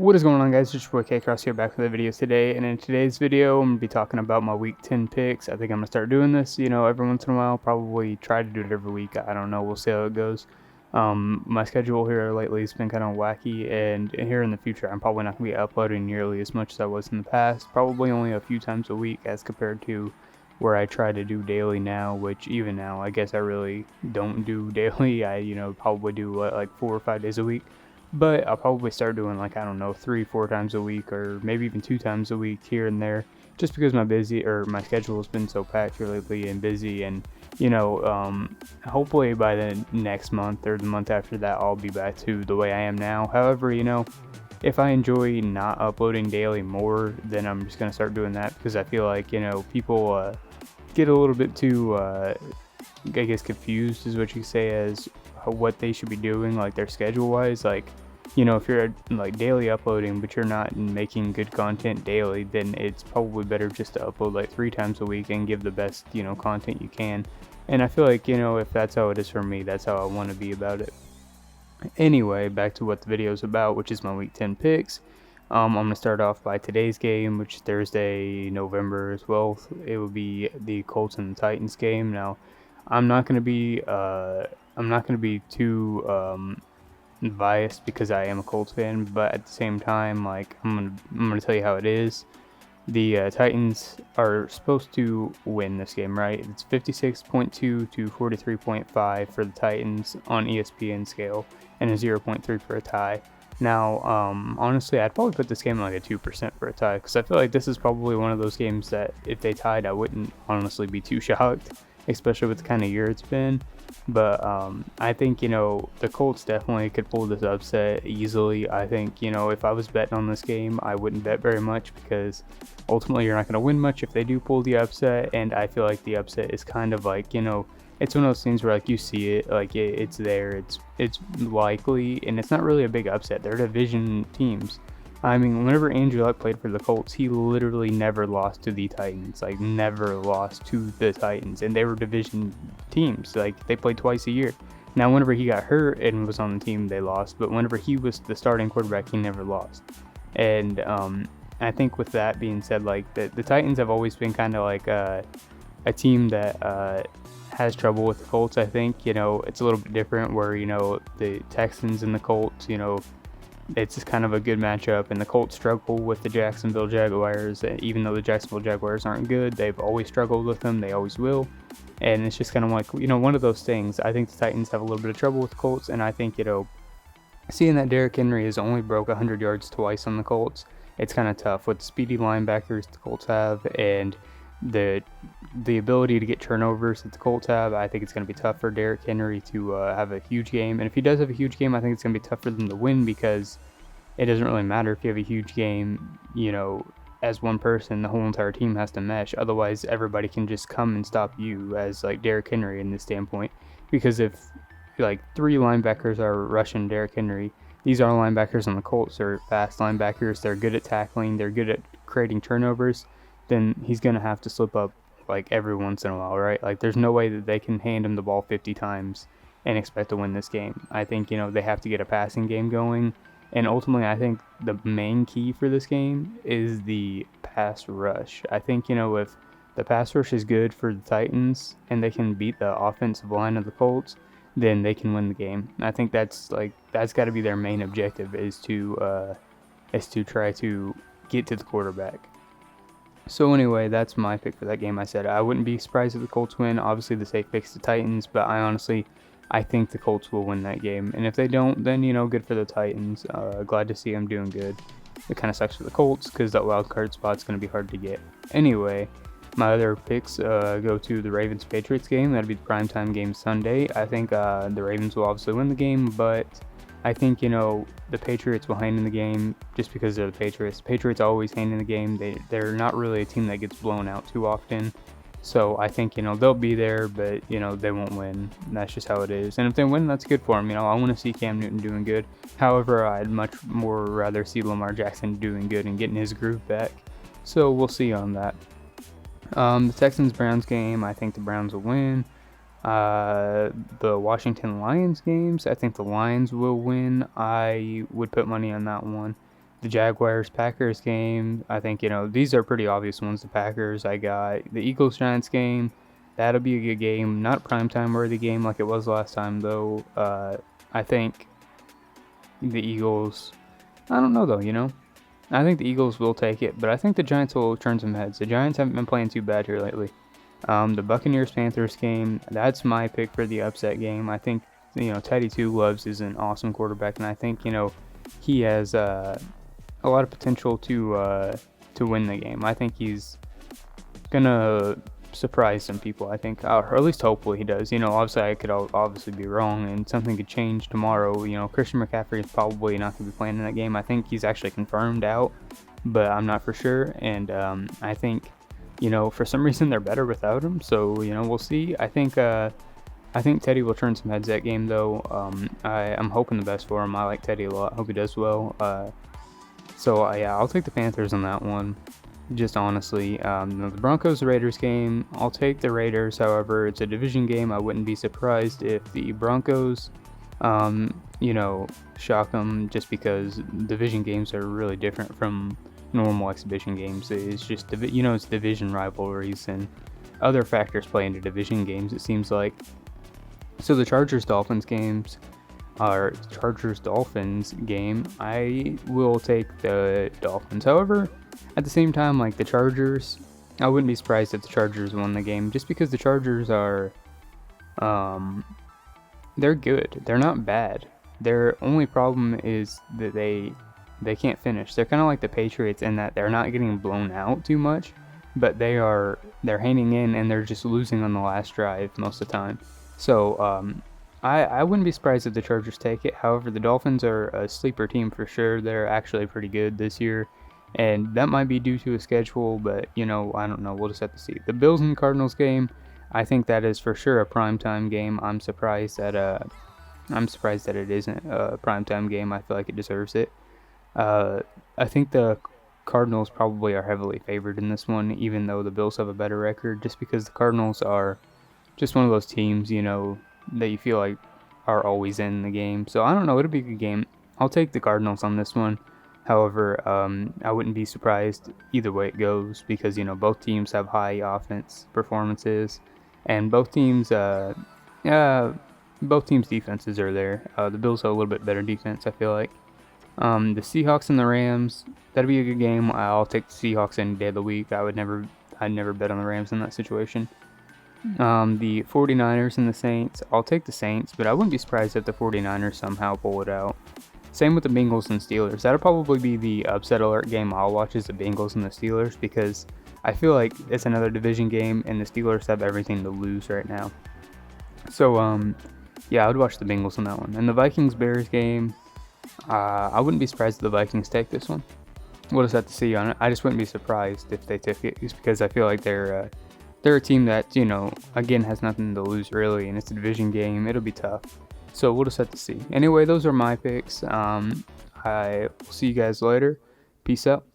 What is going on, guys? It's your boy K-Cross here, back with a video today. And in today's video, I'm going to be talking about my week 10 picks. I think I'm going to start doing this, every once in a while. Probably try to do it every week. I don't know. We'll see how it goes. My schedule here lately has been kind of wacky, and here in the future, I'm probably not going to be uploading nearly as much as I was in the past. Probably only a few times a week as compared to where I try to do daily now, which even now, I guess I really don't do daily. I, probably do like 4 or 5 days a week. But I'll probably start doing like, I don't know, 3-4 times a week, or maybe even 2 times a week here and there, just because my schedule has been so packed here lately and busy. And hopefully by the next month or the month after that, I'll be back to the way I am now. However, if I enjoy not uploading daily more, then I'm just gonna start doing that, because I feel like people get a little bit too I guess confused is what you say as what they should be doing, like their schedule wise. Like, if you're like daily uploading but you're not making good content daily, then it's probably better just to upload like 3 times a week and give the best content you can. And I feel like if that's how it is for me, that's how I want to be about it. Anyway, back to what the video is about, which is my week 10 picks. I'm going to start off by today's game, which is Thursday, November 12th. It will be the Colts and the Titans game. Now, I'm not going to be too biased because I am a Colts fan, but at the same time, like, I'm gonna tell you how it is. The Titans are supposed to win this game, right? It's 56.2 to 43.5 for the Titans on ESPN scale, and a 0.3 for a tie. Now, honestly, I'd probably put this game like a 2% for a tie, because I feel like this is probably one of those games that if they tied, I wouldn't honestly be too shocked, especially with the kind of year it's been. But I think, the Colts definitely could pull this upset easily. I think, if I was betting on this game, I wouldn't bet very much, because ultimately you're not going to win much if they do pull the upset. And I feel like the upset is kind of like, it's one of those things where like you see it, like it's there, it's likely, and it's not really a big upset. They're division teams. I mean, whenever Andrew Luck played for the Colts, he literally never lost to the Titans. Like, never lost to the Titans. And they were division teams. Like, they played twice a year. Now, whenever he got hurt and was on the team, they lost. But whenever he was the starting quarterback, he never lost. And I think with that being said, like, the Titans have always been kind of like a team that has trouble with the Colts. I think, it's a little bit different where, the Texans and the Colts, it's just kind of a good matchup, and the Colts struggle with the Jacksonville Jaguars. Even though the Jacksonville Jaguars aren't good, they've always struggled with them. They always will. And it's just kind of like, one of those things. I think the Titans have a little bit of trouble with the Colts, and I think, seeing that Derrick Henry has only broke 100 yards twice on the Colts, it's kind of tough with the speedy linebackers the Colts have, and the ability to get turnovers that the Colts have. I think it's going to be tough for Derrick Henry to have a huge game. And if he does have a huge game, I think it's going to be tough for them to win, because it doesn't really matter if you have a huge game, as one person. The whole entire team has to mesh. Otherwise, everybody can just come and stop you, as like Derrick Henry in this standpoint. Because if like 3 linebackers are rushing Derrick Henry, these are linebackers on the Colts. They're fast linebackers. They're good at tackling. They're good at creating turnovers. Then he's going to have to slip up like every once in a while, right? Like, there's no way that they can hand him the ball 50 times and expect to win this game. I think, they have to get a passing game going. And ultimately, I think the main key for this game is the pass rush. I think, if the pass rush is good for the Titans and they can beat the offensive line of the Colts, then they can win the game. And I think that's got to be their main objective, is to try to get to the quarterback. So anyway, that's my pick for that game. I said I wouldn't be surprised if the Colts win. Obviously, the safe pick's the Titans, but I think the Colts will win that game. And if they don't, then, good for the Titans. Glad to see them doing good. It kind of sucks for the Colts, because that wild card spot's going to be hard to get. Anyway, my other picks go to the Ravens-Patriots game. That'll be the primetime game Sunday. I think the Ravens will obviously win the game, but I think, the Patriots will hang in the game just because they're the Patriots. The Patriots always hang in the game. They're not really a team that gets blown out too often. So I think, they'll be there, but, they won't win. That's just how it is. And if they win, that's good for them. I want to see Cam Newton doing good. However, I'd much more rather see Lamar Jackson doing good and getting his groove back. So we'll see on that. The Texans-Browns game, I think the Browns will win. The Washington Lions games, I think the Lions will win. I would put money on that one. the Jaguars-Packers game, I think, these are pretty obvious ones. The Packers, I got the Eagles-Giants game. That'll be a good game. Not a primetime worthy game like it was last time, though. I think the Eagles, I don't know, though. I think the Eagles will take it, but I think the Giants will turn some heads. The Giants haven't been playing too bad here lately. The Buccaneers-Panthers game, that's my pick for the upset game. I think, Teddy Two Gloves is an awesome quarterback, and I think, he has a lot of potential to win the game. I think he's gonna surprise some people. I think, or at least hopefully he does. Obviously I could obviously be wrong, and something could change tomorrow. Christian McCaffrey is probably not gonna be playing in that game. I think he's actually confirmed out, but I'm not for sure. And I think, for some reason they're better without him. So we'll see. I think Teddy will turn some heads that game, though. I'm hoping the best for him. I like Teddy a lot. Hope he does well. Yeah, I'll take the Panthers on that one. Just honestly, the Broncos-Raiders game, I'll take the Raiders. However, it's a division game. I wouldn't be surprised if the Broncos, shock them, just because division games are really different from normal exhibition games. It's just, it's division rivalries and other factors play into division games, it seems like. So the Chargers-Dolphins game, I will take the Dolphins. However, at the same time, like the Chargers, I wouldn't be surprised if the Chargers won the game, just because the Chargers are, they're good. They're not bad. Their only problem is that they can't finish. They're kind of like the Patriots in that they're not getting blown out too much, but they're hanging in, and they're just losing on the last drive most of the time. So I wouldn't be surprised if the Chargers take it. However, the Dolphins are a sleeper team for sure. They're actually pretty good this year, and that might be due to a schedule, but I don't know. We'll just have to see. The Bills and Cardinals game, I think that is for sure a primetime game. I'm surprised that it isn't a primetime game. I feel like it deserves it. I think the Cardinals probably are heavily favored in this one, even though the Bills have a better record, just because the Cardinals are just one of those teams, that you feel like are always in the game. So I don't know. It'll be a good game. I'll take the Cardinals on this one. However, I wouldn't be surprised either way it goes, because both teams have high offense performances, and both teams' defenses are there. The Bills have a little bit better defense, I feel like. The Seahawks and the Rams, that'll be a good game. I'll take the Seahawks any day of the week. I'd never bet on the Rams in that situation. The 49ers and the Saints, I'll take the Saints, but I wouldn't be surprised if the 49ers somehow pull it out. Same with the Bengals and Steelers. That'll probably be the upset alert game I'll watch, is the Bengals and the Steelers, because I feel like it's another division game, and the Steelers have everything to lose right now. So, yeah, I would watch the Bengals on that one. And the Vikings-Bears game, I wouldn't be surprised if the Vikings take this one. We'll just have to see on it. I just wouldn't be surprised if they took it, just because I feel like they're a team that, again, has nothing to lose really, and it's a division game. It'll be tough. So we'll just have to see. Anyway, those are my picks. I will see you guys later. Peace out.